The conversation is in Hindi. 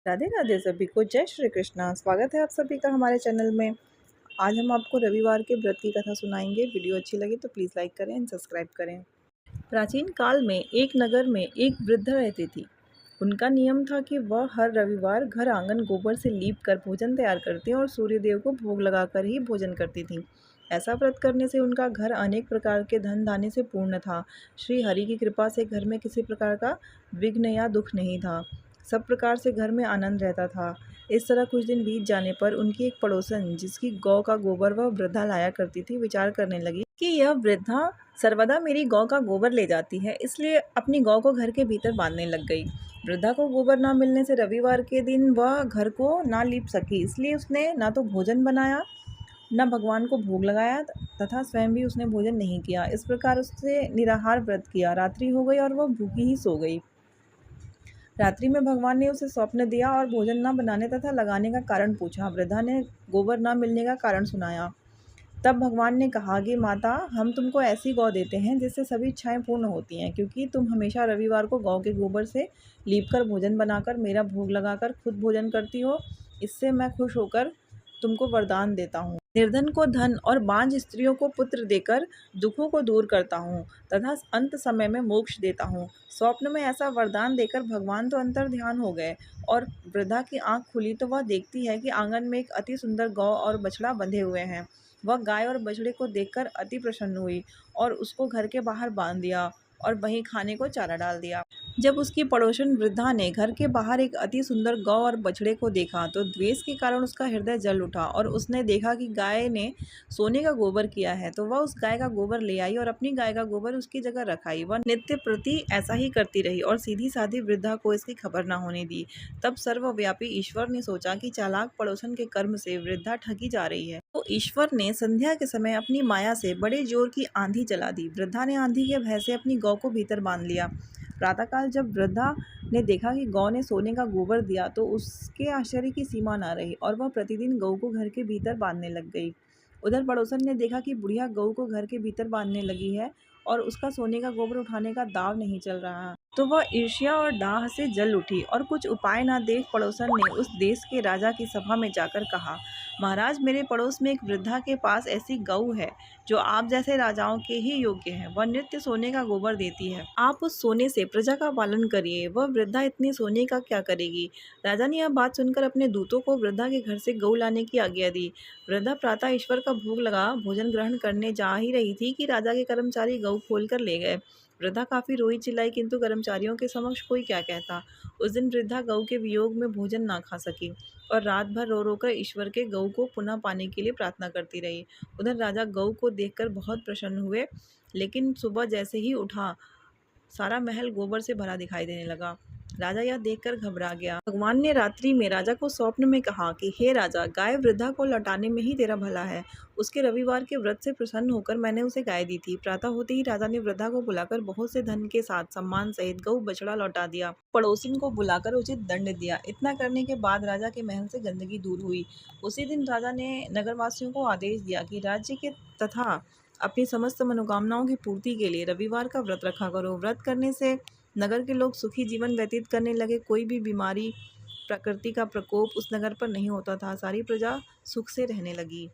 राधे राधे सभी को, जय श्री कृष्णा। स्वागत है आप सभी का हमारे चैनल में। आज हम आपको रविवार के व्रत की कथा सुनाएंगे। वीडियो अच्छी लगी तो प्लीज़ लाइक करें एंड सब्सक्राइब करें। प्राचीन काल में एक नगर में एक वृद्ध रहती थी। उनका नियम था कि वह हर रविवार घर आंगन गोबर से लीप कर भोजन तैयार करती और सूर्यदेव को भोग लगाकर ही भोजन करती थी। ऐसा व्रत करने से उनका घर अनेक प्रकार के धन धान्य से पूर्ण था। श्री हरि की कृपा से घर में किसी प्रकार का विघ्न या दुख नहीं था। सब प्रकार से घर में आनंद रहता था। इस तरह कुछ दिन बीत जाने पर उनकी एक पड़ोसन, जिसकी गौ का गोबर वह वृद्धा लाया करती थी, विचार करने लगी कि यह वृद्धा सर्वदा मेरी गौ का गोबर ले जाती है, इसलिए अपनी गौ को घर के भीतर बांधने लग गई। वृद्धा को गोबर ना मिलने से रविवार के दिन वह घर को ना लीप सकी, इसलिए उसने ना तो भोजन बनाया, न भगवान को भोग लगाया तथा स्वयं भी उसने भोजन नहीं किया। इस प्रकार उसने निराहार व्रत किया। रात्रि हो गई और वह भूखी ही सो गई। रात्रि में भगवान ने उसे स्वप्न दिया और भोजन न बनाने तथा लगाने का कारण पूछा। वृद्धा ने गोबर न मिलने का कारण सुनाया। तब भगवान ने कहा कि माता, हम तुमको ऐसी गौ देते हैं जिससे सभी इच्छाएं पूर्ण होती हैं, क्योंकि तुम हमेशा रविवार को गौ के गोबर से लीपकर भोजन बनाकर मेरा भोग लगाकर खुद भोजन करती हो। इससे मैं खुश होकर तुमको वरदान देता हूँ। निर्धन को धन और बांझ स्त्रियों को पुत्र देकर दुखों को दूर करता हूँ तथा अंत समय में मोक्ष देता हूँ। स्वप्न में ऐसा वरदान देकर भगवान तो अंतर ध्यान हो गए और वृद्धा की आंख खुली तो वह देखती है कि आंगन में एक अति सुंदर गौ और बछड़ा बंधे हुए हैं। वह गाय और बछड़े को देखकर अति प्रसन्न हुई और उसको घर के बाहर बांध दिया और वहीं खाने को चारा डाल दिया। जब उसकी पड़ोसन वृद्धा ने घर के बाहर एक अति सुंदर गौ और बछड़े को देखा तो द्वेष के कारण उसका हृदय जल उठा और उसने देखा कि गाय ने सोने का गोबर किया है, तो वह उस गाय का गोबर ले आई और अपनी गाय का गोबर उसकी जगह रखाई। वह नित्य प्रति ऐसा ही करती रही और सीधी साधी वृद्धा को इसकी खबर न होने दी। तब सर्वव्यापी ईश्वर ने सोचा कि चालाक पड़ोसन के कर्म से वृद्धा ठगी जा रही है, तो ईश्वर ने संध्या के समय अपनी माया से बड़े जोर की आंधी चला दी। वृद्धा ने आंधी के भय से अपनी गौ को भीतर बांध लिया। प्रातःकाल जब वृद्धा ने देखा कि गौ ने सोने का गोबर दिया तो उसके आश्चर्य की सीमा न रही और वह प्रतिदिन गऊ को घर के भीतर बांधने लग गई। उधर पड़ोसन ने देखा कि बुढ़िया गऊ को घर के भीतर बांधने लगी है और उसका सोने का गोबर उठाने का दाव नहीं चल रहा, तो वह ईर्ष्या और डाह से जल उठी और कुछ उपाय न देख पड़ोसन ने उस देश के राजा की सभा में जाकर कहा, महाराज, मेरे पड़ोस में एक वृद्धा के पास ऐसी गऊ है जो आप जैसे राजाओं के ही योग्य है। वह नित्य सोने का गोबर देती है। आप उस सोने से प्रजा का पालन करिए। वह वृद्धा इतने सोने का क्या करेगी? राजा ने यह बात सुनकर अपने दूतों को वृद्धा के घर से गऊ लाने की आज्ञा दी। वृद्धा प्रातः ईश्वर का भोग लगा भोजन ग्रहण करने जा ही रही थी कि राजा के कर्मचारी गऊ खोल कर ले गए। वृद्धा काफी रोई चिल्लाई, किंतु कर्मचारियों के समक्ष कोई क्या कहता। उस दिन वृद्धा गऊ के वियोग में भोजन ना खा सकी और रात भर रो रो कर ईश्वर के गऊ को पुनः पाने के लिए प्रार्थना करती रही। उधर राजा गऊ को देखकर बहुत प्रसन्न हुए, लेकिन सुबह जैसे ही उठा सारा महल गोबर से भरा दिखाई देने लगा। राजा यह देखकर घबरा गया। भगवान ने रात्रि में राजा को स्वप्न में कहा कि हे राजा, गाय वृद्धा को लौटाने में ही तेरा भला है। उसके रविवार के व्रत से प्रसन्न होकर मैंने उसे गाय दी थी। प्रातः होते ही राजा ने वृद्धा को बुलाकर बहुत से धन के साथ सम्मान सहित गऊ बछड़ा लौटा दिया। पड़ोसिन को बुलाकर उचित दंड दिया। इतना करने के बाद राजा के महल से गंदगी दूर हुई। उसी दिन राजा ने नगरवासियों को आदेश दिया कि राज्य के तथा अपनी समस्त मनोकामनाओं की पूर्ति के लिए रविवार का व्रत रखा करो। व्रत करने से नगर के लोग सुखी जीवन व्यतीत करने लगे। कोई भी बीमारी, प्रकृति का प्रकोप उस नगर पर नहीं होता था। सारी प्रजा सुख से रहने लगी।